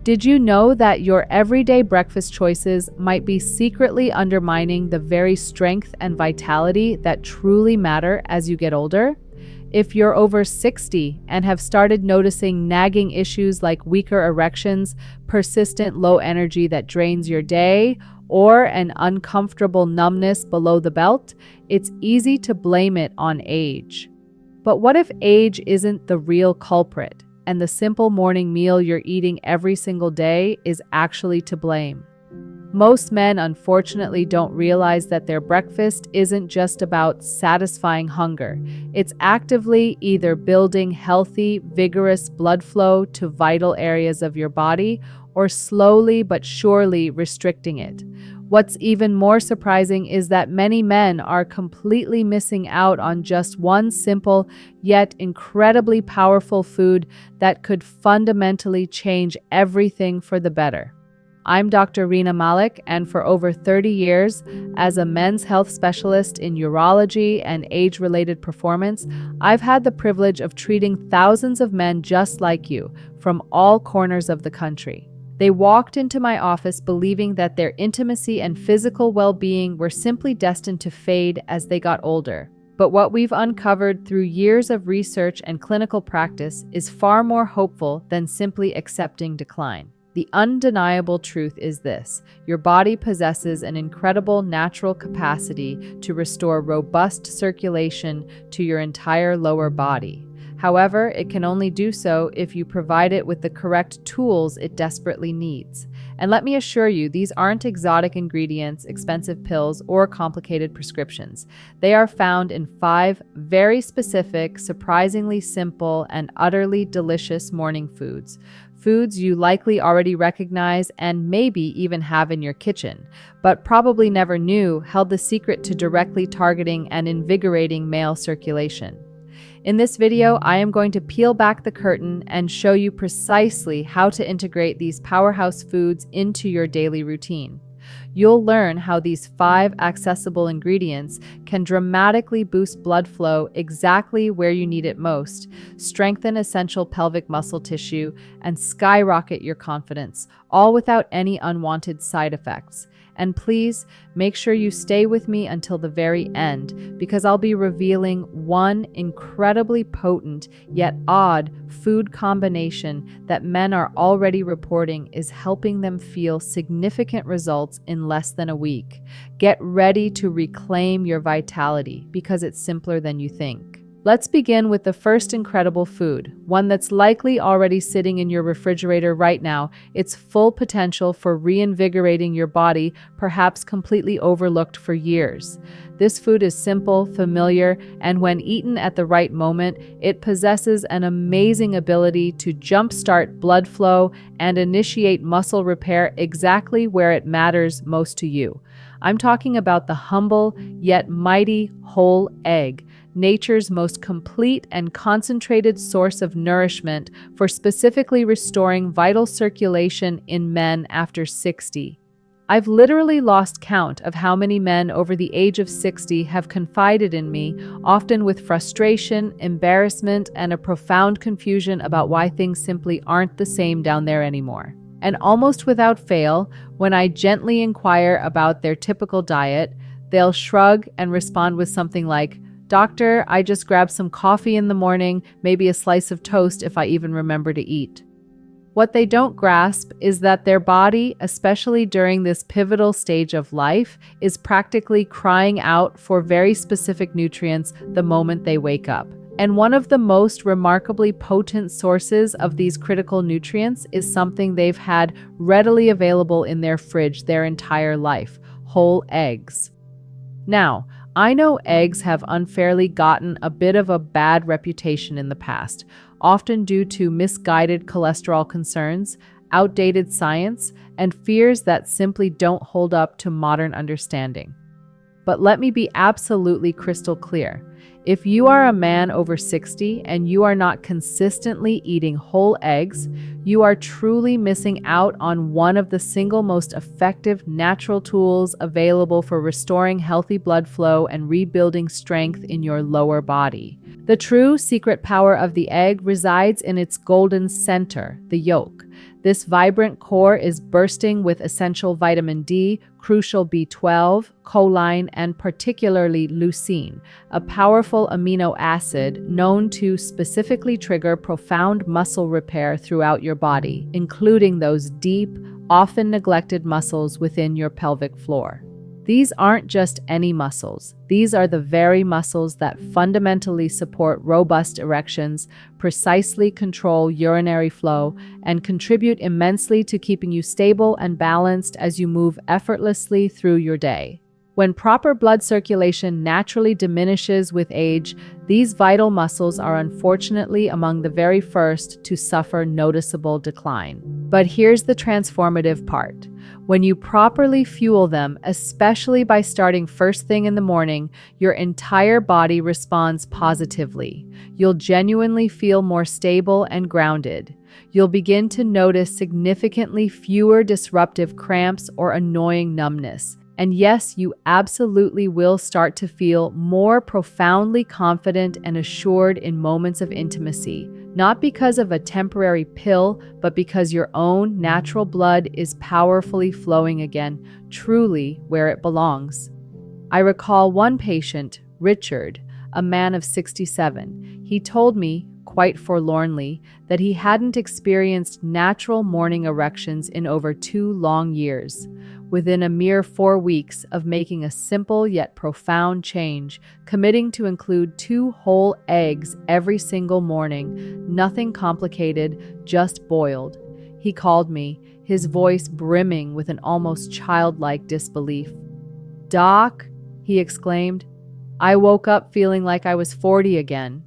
Did you know that your everyday breakfast choices might be secretly undermining the very strength and vitality that truly matter as you get older? If you're over 60 and have started noticing nagging issues like weaker erections, persistent low energy that drains your day, or an uncomfortable numbness below the belt, it's easy to blame it on age. But what if age isn't the real culprit, and the simple morning meal you're eating every single day is actually to blame? Most men, unfortunately, don't realize that their breakfast isn't just about satisfying hunger. It's actively either building healthy, vigorous blood flow to vital areas of your body or slowly but surely restricting it. What's even more surprising is that many men are completely missing out on just one simple yet incredibly powerful food that could fundamentally change everything for the better. I'm Dr. Rena Malik, and for over 30 years, as a men's health specialist in urology and age-related performance, I've had the privilege of treating thousands of men just like you from all corners of the country. They walked into my office believing that their intimacy and physical well-being were simply destined to fade as they got older. But what we've uncovered through years of research and clinical practice is far more hopeful than simply accepting decline. The undeniable truth is this: your body possesses an incredible natural capacity to restore robust circulation to your entire lower body. However, it can only do so if you provide it with the correct tools it desperately needs. And let me assure you, these aren't exotic ingredients, expensive pills, or complicated prescriptions. They are found in 5 very specific, surprisingly simple, and utterly delicious morning foods. Foods you likely already recognize and maybe even have in your kitchen, but probably never knew held the secret to directly targeting and invigorating male circulation. In this video, I am going to peel back the curtain and show you precisely how to integrate these powerhouse foods into your daily routine. You'll learn how these 5 accessible ingredients can dramatically boost blood flow exactly where you need it most, strengthen essential pelvic muscle tissue, and skyrocket your confidence, all without any unwanted side effects. And please, make sure you stay with me until the very end, because I'll be revealing one incredibly potent yet odd food combination that men are already reporting is helping them feel significant results in less than a week. Get ready to reclaim your vitality, because it's simpler than you think. Let's begin with the first incredible food, one that's likely already sitting in your refrigerator right now, its full potential for reinvigorating your body, perhaps completely overlooked for years. This food is simple, familiar, and when eaten at the right moment, it possesses an amazing ability to jumpstart blood flow and initiate muscle repair exactly where it matters most to you. I'm talking about the humble yet mighty whole egg, nature's most complete and concentrated source of nourishment for specifically restoring vital circulation in men after 60. I've literally lost count of how many men over the age of 60 have confided in me, often with frustration, embarrassment, and a profound confusion about why things simply aren't the same down there anymore. And almost without fail, when I gently inquire about their typical diet, they'll shrug and respond with something like, "Doctor, I just grabbed some coffee in the morning, maybe a slice of toast if I even remember to eat." What they don't grasp is that their body, especially during this pivotal stage of life, is practically crying out for very specific nutrients the moment they wake up. And one of the most remarkably potent sources of these critical nutrients is something they've had readily available in their fridge their entire life: whole eggs. Now, I know eggs have unfairly gotten a bit of a bad reputation in the past, often due to misguided cholesterol concerns, outdated science, and fears that simply don't hold up to modern understanding. But let me be absolutely crystal clear. If you are a man over 60 and you are not consistently eating whole eggs, you are truly missing out on one of the single most effective natural tools available for restoring healthy blood flow and rebuilding strength in your lower body. The true secret power of the egg resides in its golden center, the yolk. This vibrant core is bursting with essential vitamin D, crucial B12, choline, and particularly leucine, a powerful amino acid known to specifically trigger profound muscle repair throughout your body, including those deep, often neglected muscles within your pelvic floor. These aren't just any muscles. These are the very muscles that fundamentally support robust erections, precisely control urinary flow, and contribute immensely to keeping you stable and balanced as you move effortlessly through your day. When proper blood circulation naturally diminishes with age, these vital muscles are unfortunately among the very first to suffer noticeable decline. But here's the transformative part. When you properly fuel them, especially by starting first thing in the morning, your entire body responds positively. You'll genuinely feel more stable and grounded. You'll begin to notice significantly fewer disruptive cramps or annoying numbness. And yes, you absolutely will start to feel more profoundly confident and assured in moments of intimacy, not because of a temporary pill, but because your own natural blood is powerfully flowing again, truly where it belongs. I recall one patient, Richard, a man of 67. He told me, quite forlornly, that he hadn't experienced natural morning erections in over 2 long years. Within a mere 4 weeks of making a simple yet profound change, committing to include 2 whole eggs every single morning, nothing complicated, just boiled. He called me, his voice brimming with an almost childlike disbelief. "Doc," he exclaimed, "I woke up feeling like I was 40 again."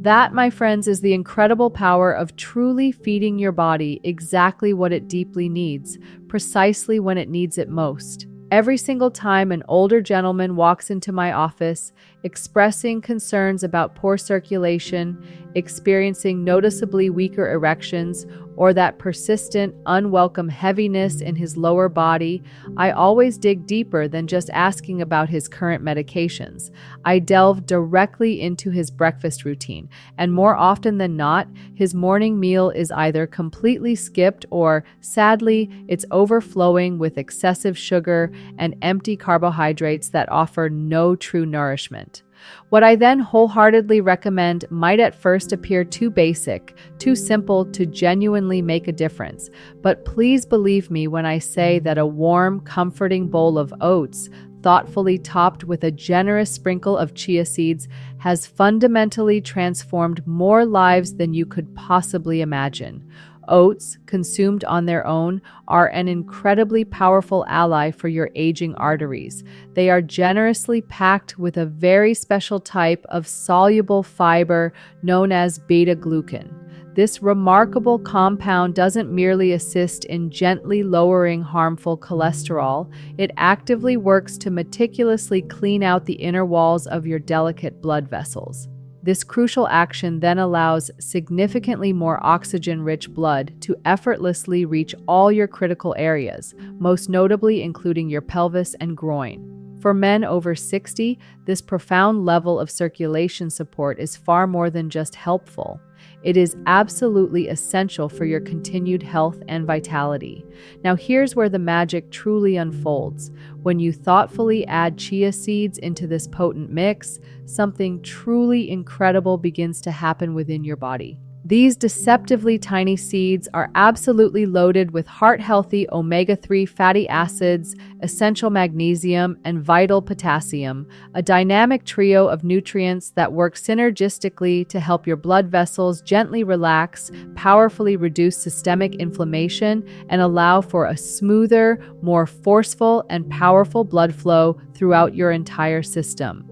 That, my friends, is the incredible power of truly feeding your body exactly what it deeply needs, precisely when it needs it most. Every single time an older gentleman walks into my office, expressing concerns about poor circulation, experiencing noticeably weaker erections, or that persistent, unwelcome heaviness in his lower body, I always dig deeper than just asking about his current medications. I delve directly into his breakfast routine, and more often than not, his morning meal is either completely skipped or, sadly, it's overflowing with excessive sugar and empty carbohydrates that offer no true nourishment. What I then wholeheartedly recommend might at first appear too basic, too simple to genuinely make a difference, but please believe me when I say that a warm, comforting bowl of oats, thoughtfully topped with a generous sprinkle of chia seeds, has fundamentally transformed more lives than you could possibly imagine. Oats, consumed on their own, are an incredibly powerful ally for your aging arteries. They are generously packed with a very special type of soluble fiber known as beta-glucan. This remarkable compound doesn't merely assist in gently lowering harmful cholesterol, it actively works to meticulously clean out the inner walls of your delicate blood vessels. This crucial action then allows significantly more oxygen-rich blood to effortlessly reach all your critical areas, most notably including your pelvis and groin. For men over 60, this profound level of circulation support is far more than just helpful. It is absolutely essential for your continued health and vitality. Now here's where the magic truly unfolds. When you thoughtfully add chia seeds into this potent mix, something truly incredible begins to happen within your body. These deceptively tiny seeds are absolutely loaded with heart-healthy omega-3 fatty acids, essential magnesium, and vital potassium, a dynamic trio of nutrients that work synergistically to help your blood vessels gently relax, powerfully reduce systemic inflammation, and allow for a smoother, more forceful, and powerful blood flow throughout your entire system.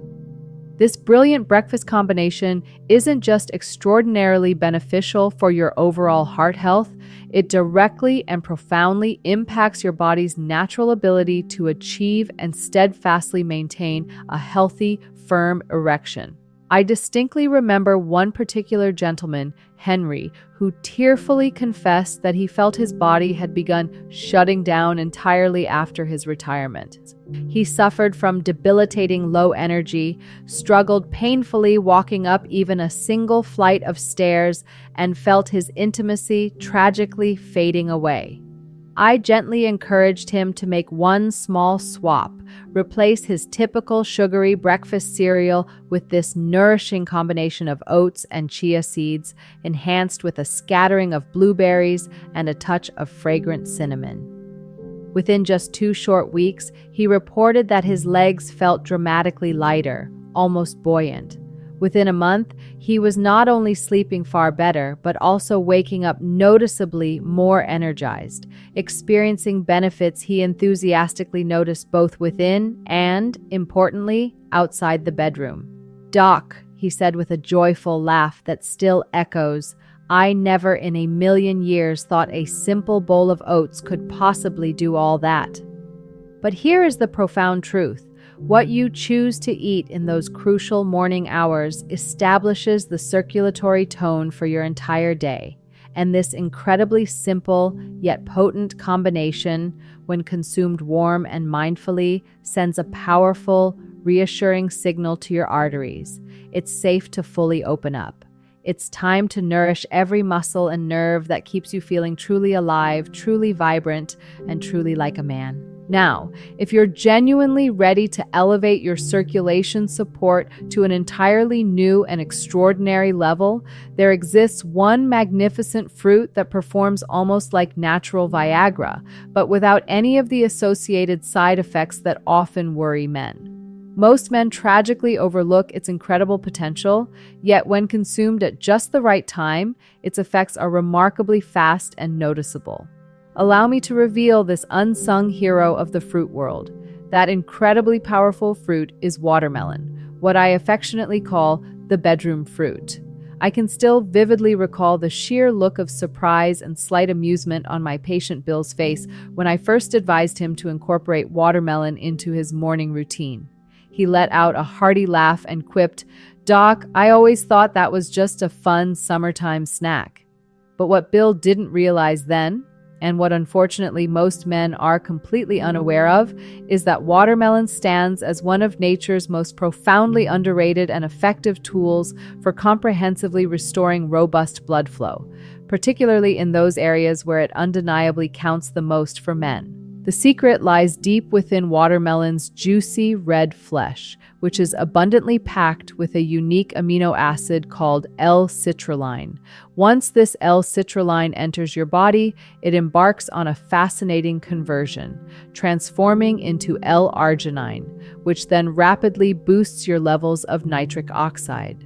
This brilliant breakfast combination isn't just extraordinarily beneficial for your overall heart health, it directly and profoundly impacts your body's natural ability to achieve and steadfastly maintain a healthy, firm erection. I distinctly remember one particular gentleman, Henry, who tearfully confessed that he felt his body had begun shutting down entirely after his retirement. He suffered from debilitating low energy, struggled painfully walking up even a single flight of stairs, and felt his intimacy tragically fading away. I gently encouraged him to make one small swap, replace his typical sugary breakfast cereal with this nourishing combination of oats and chia seeds, enhanced with a scattering of blueberries and a touch of fragrant cinnamon. Within just 2 short weeks, he reported that his legs felt dramatically lighter, almost buoyant. Within a month, he was not only sleeping far better, but also waking up noticeably more energized, experiencing benefits he enthusiastically noticed both within and, importantly, outside the bedroom. "Doc," he said with a joyful laugh that still echoes, "I never in a million years thought a simple bowl of oats could possibly do all that." But here is the profound truth. What you choose to eat in those crucial morning hours establishes the circulatory tone for your entire day. And this incredibly simple yet potent combination, when consumed warm and mindfully, sends a powerful, reassuring signal to your arteries. It's safe to fully open up. It's time to nourish every muscle and nerve that keeps you feeling truly alive, truly vibrant, and truly like a man. Now, if you're genuinely ready to elevate your circulation support to an entirely new and extraordinary level, there exists one magnificent fruit that performs almost like natural Viagra, but without any of the associated side effects that often worry men. Most men tragically overlook its incredible potential, yet when consumed at just the right time, its effects are remarkably fast and noticeable. Allow me to reveal this unsung hero of the fruit world. That incredibly powerful fruit is watermelon, what I affectionately call the bedroom fruit. I can still vividly recall the sheer look of surprise and slight amusement on my patient Bill's face when I first advised him to incorporate watermelon into his morning routine. He let out a hearty laugh and quipped, "Doc, I always thought that was just a fun summertime snack." But what Bill didn't realize then, and what unfortunately most men are completely unaware of, is that watermelon stands as one of nature's most profoundly underrated and effective tools for comprehensively restoring robust blood flow, particularly in those areas where it undeniably counts the most for men. The secret lies deep within watermelon's juicy red flesh, which is abundantly packed with a unique amino acid called L-citrulline. Once this L-citrulline enters your body, it embarks on a fascinating conversion, transforming into L-arginine, which then rapidly boosts your levels of nitric oxide.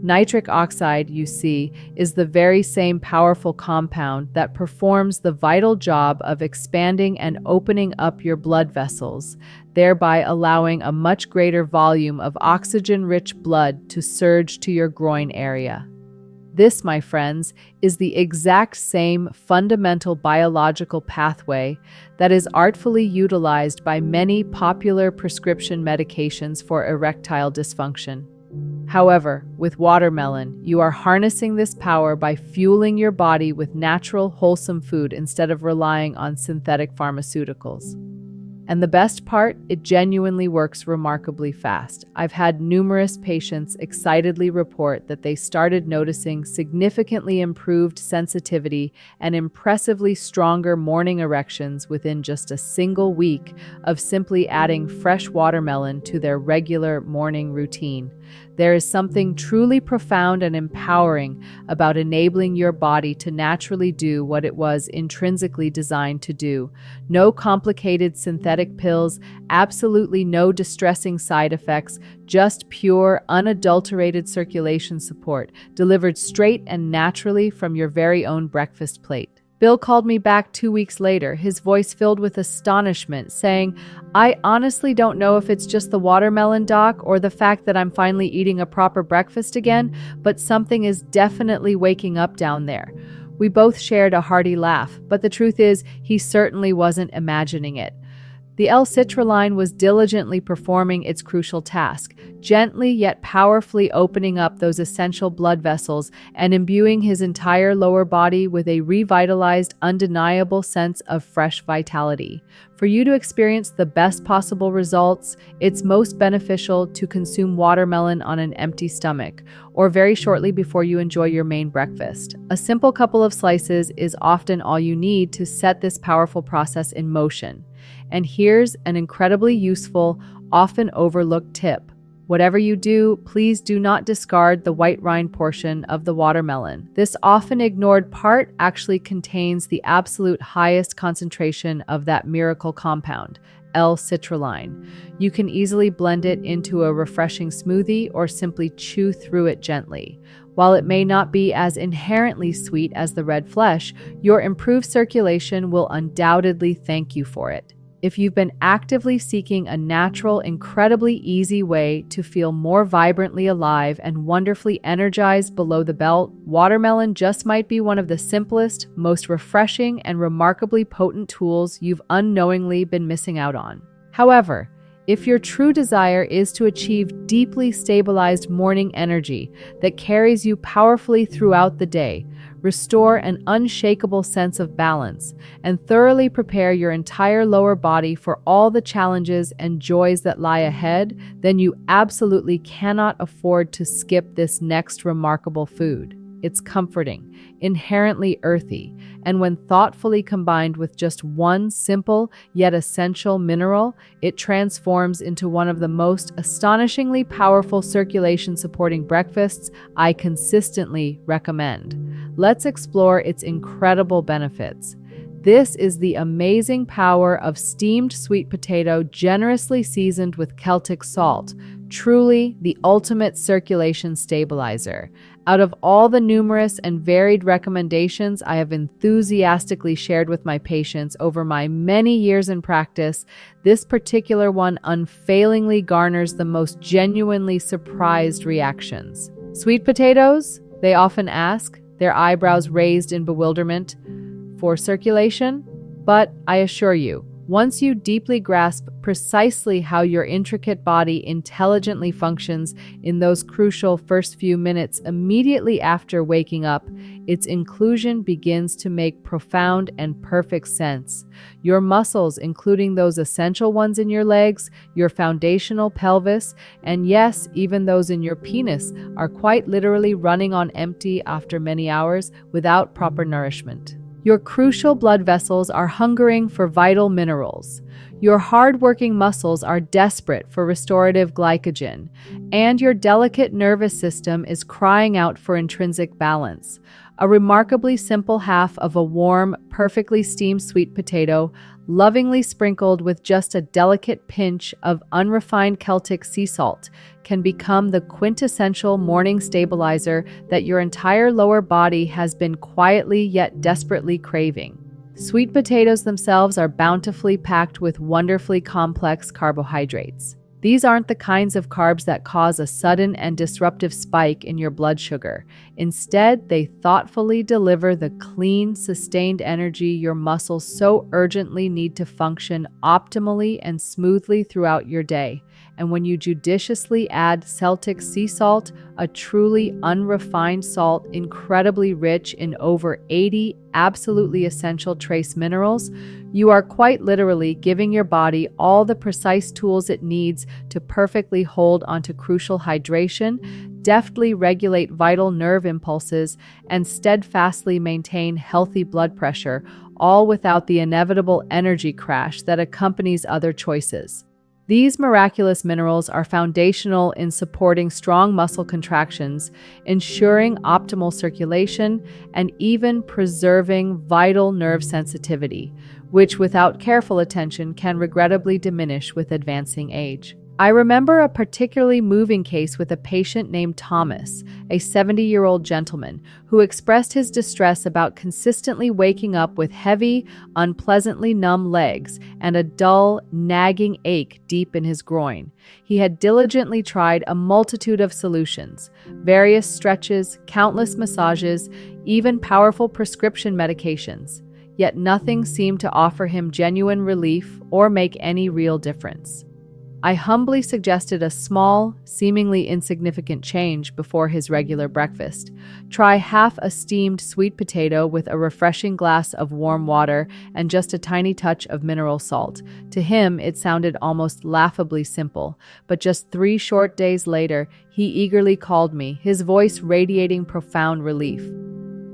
Nitric oxide, you see, is the very same powerful compound that performs the vital job of expanding and opening up your blood vessels, thereby allowing a much greater volume of oxygen-rich blood to surge to your groin area. This, my friends, is the exact same fundamental biological pathway that is artfully utilized by many popular prescription medications for erectile dysfunction. However, with watermelon, you are harnessing this power by fueling your body with natural, wholesome food instead of relying on synthetic pharmaceuticals. And the best part, it genuinely works remarkably fast. I've had numerous patients excitedly report that they started noticing significantly improved sensitivity and impressively stronger morning erections within just a single week of simply adding fresh watermelon to their regular morning routine. There is something truly profound and empowering about enabling your body to naturally do what it was intrinsically designed to do. No complicated synthetic pills, absolutely no distressing side effects, just pure, unadulterated circulation support, delivered straight and naturally from your very own breakfast plate. Bill called me back 2 weeks later, his voice filled with astonishment, saying, "I honestly don't know if it's just the watermelon, doc, or the fact that I'm finally eating a proper breakfast again, but something is definitely waking up down there." We both shared a hearty laugh, but the truth is, he certainly wasn't imagining it. The L-citrulline was diligently performing its crucial task, gently yet powerfully opening up those essential blood vessels and imbuing his entire lower body with a revitalized, undeniable sense of fresh vitality. For you to experience the best possible results, it's most beneficial to consume watermelon on an empty stomach, or very shortly before you enjoy your main breakfast. A simple couple of slices is often all you need to set this powerful process in motion. And here's an incredibly useful, often overlooked tip. Whatever you do, please do not discard the white rind portion of the watermelon. This often ignored part actually contains the absolute highest concentration of that miracle compound, L-citrulline. You can easily blend it into a refreshing smoothie or simply chew through it gently. While it may not be as inherently sweet as the red flesh, your improved circulation will undoubtedly thank you for it. If you've been actively seeking a natural, incredibly easy way to feel more vibrantly alive and wonderfully energized below the belt, watermelon just might be one of the simplest, most refreshing, and remarkably potent tools you've unknowingly been missing out on. However, if your true desire is to achieve deeply stabilized morning energy that carries you powerfully throughout the day, restore an unshakable sense of balance, and thoroughly prepare your entire lower body for all the challenges and joys that lie ahead, then you absolutely cannot afford to skip this next remarkable food. It's comforting, inherently earthy, and when thoughtfully combined with just one simple yet essential mineral, it transforms into one of the most astonishingly powerful circulation-supporting breakfasts I consistently recommend. Let's explore its incredible benefits. This is the amazing power of steamed sweet potato generously seasoned with Celtic salt, truly the ultimate circulation stabilizer. Out of all the numerous and varied recommendations I have enthusiastically shared with my patients over my many years in practice, this particular one unfailingly garners the most genuinely surprised reactions. Sweet potatoes? They often ask, their eyebrows raised in bewilderment. For circulation? But I assure you, once you deeply grasp precisely how your intricate body intelligently functions in those crucial first few minutes immediately after waking up, its inclusion begins to make profound and perfect sense. Your muscles, including those essential ones in your legs, your foundational pelvis, and yes, even those in your penis, are quite literally running on empty after many hours without proper nourishment. Your crucial blood vessels are hungering for vital minerals. Your hard-working muscles are desperate for restorative glycogen, and your delicate nervous system is crying out for intrinsic balance. A remarkably simple half of a warm, perfectly steamed sweet potato, lovingly sprinkled with just a delicate pinch of unrefined Celtic sea salt, can become the quintessential morning stabilizer that your entire lower body has been quietly yet desperately craving. Sweet potatoes themselves are bountifully packed with wonderfully complex carbohydrates. These aren't the kinds of carbs that cause a sudden and disruptive spike in your blood sugar. Instead, they thoughtfully deliver the clean, sustained energy your muscles so urgently need to function optimally and smoothly throughout your day. And when you judiciously add Celtic sea salt, a truly unrefined salt incredibly rich in over 80 absolutely essential trace minerals, you are quite literally giving your body all the precise tools it needs to perfectly hold onto crucial hydration, deftly regulate vital nerve impulses, and steadfastly maintain healthy blood pressure, all without the inevitable energy crash that accompanies other choices. These miraculous minerals are foundational in supporting strong muscle contractions, ensuring optimal circulation, and even preserving vital nerve sensitivity, which without careful attention can regrettably diminish with advancing age. I remember a particularly moving case with a patient named Thomas, a 70-year-old gentleman, who expressed his distress about consistently waking up with heavy, unpleasantly numb legs and a dull, nagging ache deep in his groin. He had diligently tried a multitude of solutions, various stretches, countless massages, even powerful prescription medications. yet nothing seemed to offer him genuine relief or make any real difference. I humbly suggested a small, seemingly insignificant change before his regular breakfast. Try half a steamed sweet potato with a refreshing glass of warm water and just a tiny touch of mineral salt. To him, it sounded almost laughably simple, but just 3 short days later, he eagerly called me, his voice radiating profound relief.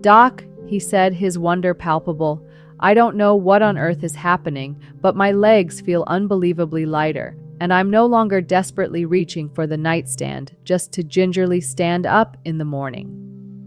"Doc," he said, his wonder palpable, "I don't know what on earth is happening, but my legs feel unbelievably lighter. And I'm no longer desperately reaching for the nightstand just to gingerly stand up in the morning."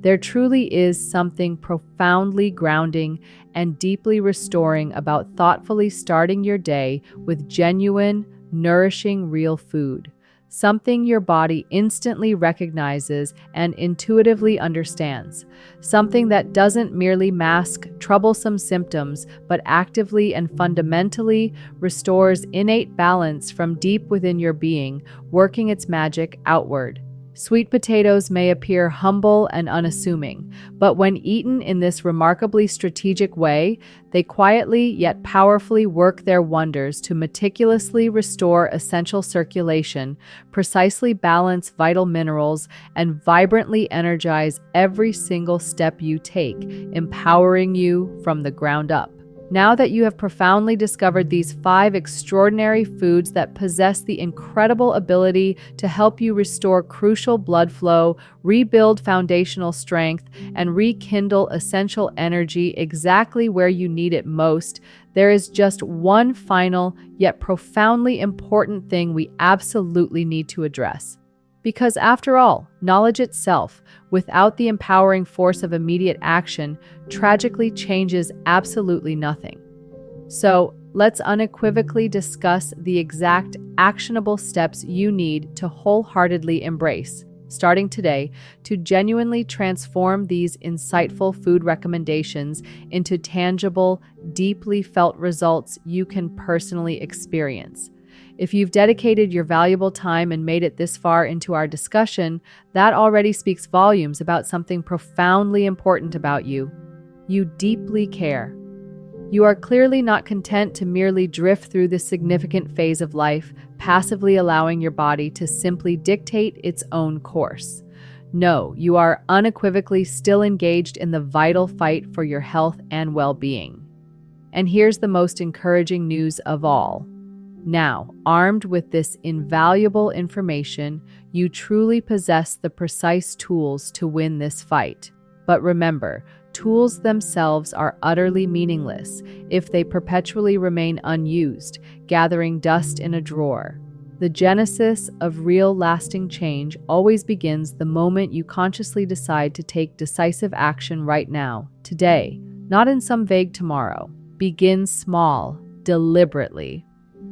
There truly is something profoundly grounding and deeply restoring about thoughtfully starting your day with genuine, nourishing, real food. Something your body instantly recognizes and intuitively understands. Something that doesn't merely mask troublesome symptoms, but actively and fundamentally restores innate balance from deep within your being, working its magic outward. Sweet potatoes may appear humble and unassuming, but when eaten in this remarkably strategic way, they quietly yet powerfully work their wonders to meticulously restore essential circulation, precisely balance vital minerals, and vibrantly energize every single step you take, empowering you from the ground up. Now that you have profoundly discovered these 5 extraordinary foods that possess the incredible ability to help you restore crucial blood flow, rebuild foundational strength, and rekindle essential energy exactly where you need it most, there is just one final yet profoundly important thing we absolutely need to address. Because after all, knowledge itself, without the empowering force of immediate action, tragically changes absolutely nothing. So, let's unequivocally discuss the exact actionable steps you need to wholeheartedly embrace, starting today, to genuinely transform these insightful food recommendations into tangible, deeply felt results you can personally experience. If you've dedicated your valuable time and made it this far into our discussion, that already speaks volumes about something profoundly important about you. You deeply care. You are clearly not content to merely drift through this significant phase of life, passively allowing your body to simply dictate its own course. No, you are unequivocally still engaged in the vital fight for your health and well-being. And here's the most encouraging news of all. Now, armed with this invaluable information, you truly possess the precise tools to win this fight. But remember, tools themselves are utterly meaningless if they perpetually remain unused, gathering dust in a drawer. The genesis of real lasting change always begins the moment you consciously decide to take decisive action right now, today, not in some vague tomorrow. Begin small, deliberately.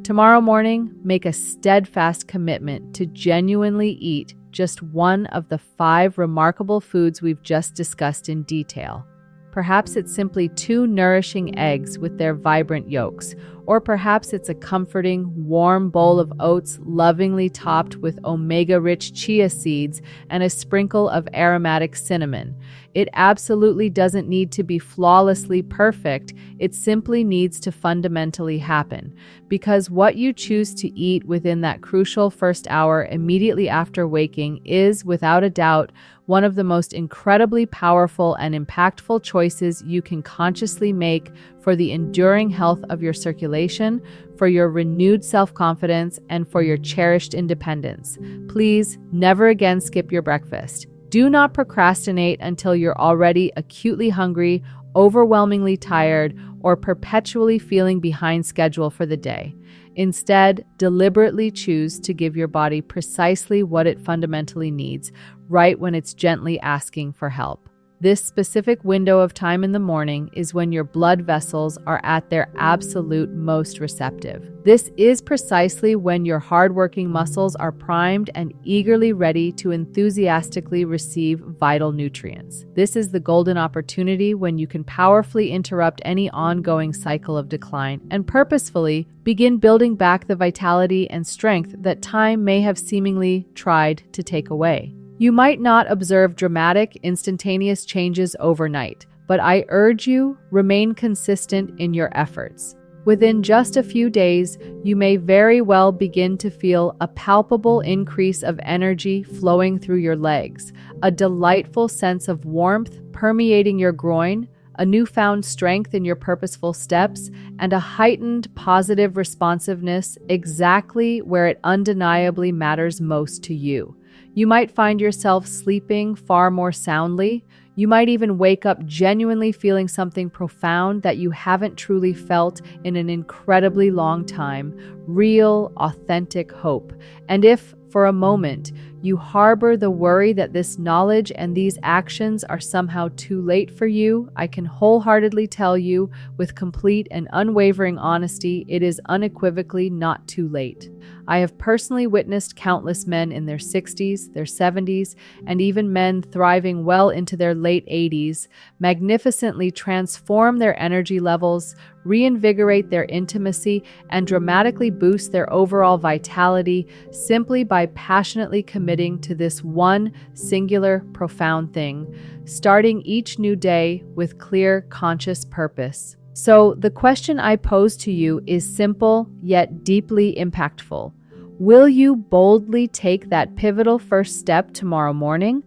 Tomorrow morning, make a steadfast commitment to genuinely eat just one of the 5 remarkable foods we've just discussed in detail. Perhaps it's simply 2 nourishing eggs with their vibrant yolks, or perhaps it's a comforting, warm bowl of oats lovingly topped with omega-rich chia seeds and a sprinkle of aromatic cinnamon. It absolutely doesn't need to be flawlessly perfect, it simply needs to fundamentally happen. Because what you choose to eat within that crucial first hour immediately after waking is, without a doubt, one of the most incredibly powerful and impactful choices you can consciously make for the enduring health of your circulation, for your renewed self-confidence, and for your cherished independence. Please never again skip your breakfast. Do not procrastinate until you're already acutely hungry, overwhelmingly tired, or perpetually feeling behind schedule for the day. Instead, deliberately choose to give your body precisely what it fundamentally needs, right when it's gently asking for help. This specific window of time in the morning is when your blood vessels are at their absolute most receptive. This is precisely when your hardworking muscles are primed and eagerly ready to enthusiastically receive vital nutrients. This is the golden opportunity when you can powerfully interrupt any ongoing cycle of decline and purposefully begin building back the vitality and strength that time may have seemingly tried to take away. You might not observe dramatic, instantaneous changes overnight, but I urge you, remain consistent in your efforts. Within just a few days, you may very well begin to feel a palpable increase of energy flowing through your legs, a delightful sense of warmth permeating your groin, a newfound strength in your purposeful steps, and a heightened positive responsiveness exactly where it undeniably matters most to you. You might find yourself sleeping far more soundly. You might even wake up genuinely feeling something profound that you haven't truly felt in an incredibly long time, real, authentic hope. And if, for a moment, you harbor the worry that this knowledge and these actions are somehow too late for you, I can wholeheartedly tell you with complete and unwavering honesty, it is unequivocally not too late. I have personally witnessed countless men in their 60s, their 70s, and even men thriving well into their late 80s magnificently transform their energy levels, reinvigorate their intimacy, and dramatically boost their overall vitality simply by passionately committing to this one singular, profound thing, starting each new day with clear, conscious purpose. So, the question I pose to you is simple yet deeply impactful. Will you boldly take that pivotal first step tomorrow morning?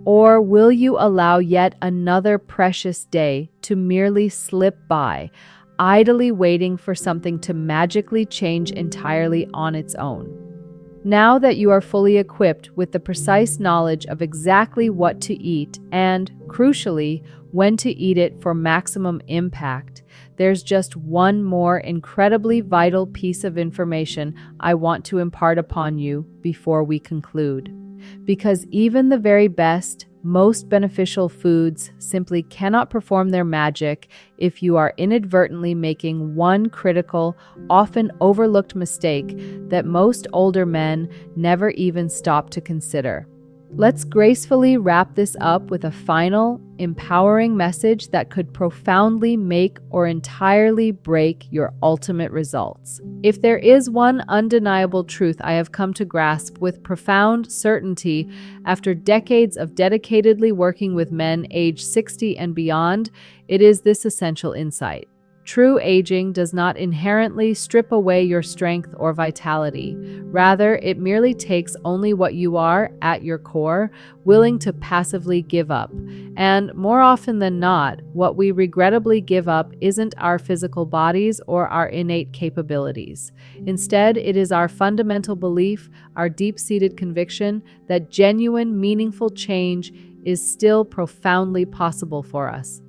Or will you allow yet another precious day to merely slip by, idly waiting for something to magically change entirely on its own? Now that you are fully equipped with the precise knowledge of exactly what to eat and, crucially, when to eat it for maximum impact, there's just one more incredibly vital piece of information I want to impart upon you before we conclude. Because even the very best, most beneficial foods simply cannot perform their magic if you are inadvertently making one critical, often overlooked mistake that most older men never even stop to consider. Let's gracefully wrap this up with a final, empowering message that could profoundly make or entirely break your ultimate results. If there is one undeniable truth I have come to grasp with profound certainty after decades of dedicatedly working with men aged 60 and beyond, it is this essential insight. True aging does not inherently strip away your strength or vitality. Rather, it merely takes only what you are, at your core, willing to passively give up. And more often than not, what we regrettably give up isn't our physical bodies or our innate capabilities. Instead, it is our fundamental belief, our deep-seated conviction that genuine, meaningful change is still profoundly possible for us.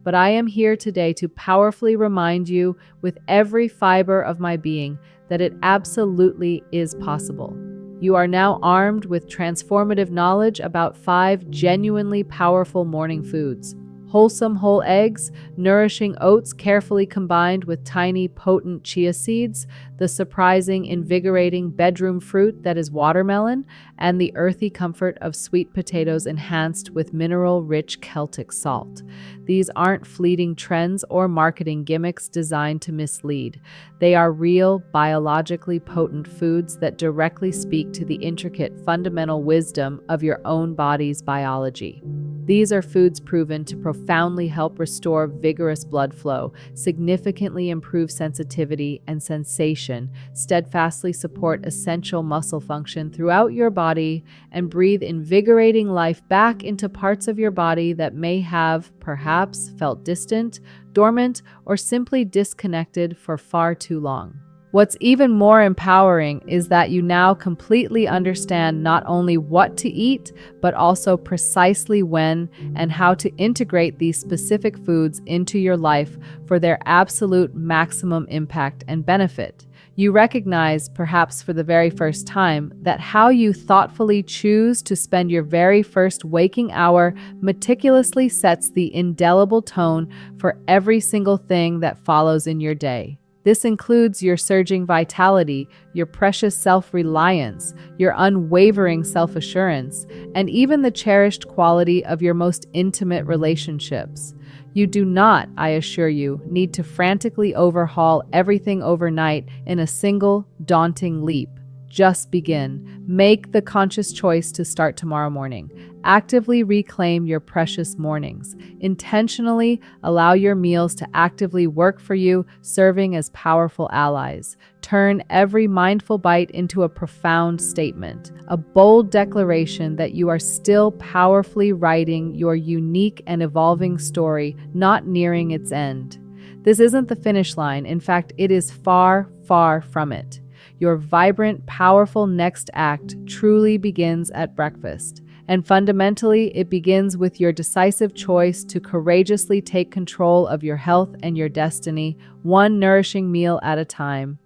But I am here today to powerfully remind you with every fiber of my being that it absolutely is possible. You are now armed with transformative knowledge about 5 genuinely powerful morning foods. Wholesome whole eggs, nourishing oats carefully combined with tiny, potent chia seeds, the surprising, invigorating bedroom fruit that is watermelon, and the earthy comfort of sweet potatoes enhanced with mineral-rich Celtic salt. These aren't fleeting trends or marketing gimmicks designed to mislead. They are real, biologically potent foods that directly speak to the intricate, fundamental wisdom of your own body's biology. These are foods proven to profoundly help restore vigorous blood flow, significantly improve sensitivity and sensation, steadfastly support essential muscle function throughout your body, and breathe invigorating life back into parts of your body that may have, perhaps, felt distant, dormant, or simply disconnected for far too long. What's even more empowering is that you now completely understand not only what to eat, but also precisely when and how to integrate these specific foods into your life for their absolute maximum impact and benefit. You recognize, perhaps for the very first time, that how you thoughtfully choose to spend your very first waking hour meticulously sets the indelible tone for every single thing that follows in your day. This includes your surging vitality, your precious self-reliance, your unwavering self-assurance, and even the cherished quality of your most intimate relationships. You do not, I assure you, need to frantically overhaul everything overnight in a single, daunting leap. just begin. Make the conscious choice to start tomorrow morning. Actively reclaim your precious mornings. Intentionally allow your meals to actively work for you, serving as powerful allies. Turn every mindful bite into a profound statement, a bold declaration that you are still powerfully writing your unique and evolving story, not nearing its end. This isn't the finish line. In fact, it is far, far from it. Your vibrant, powerful next act truly begins at breakfast. And fundamentally, it begins with your decisive choice to courageously take control of your health and your destiny, one nourishing meal at a time.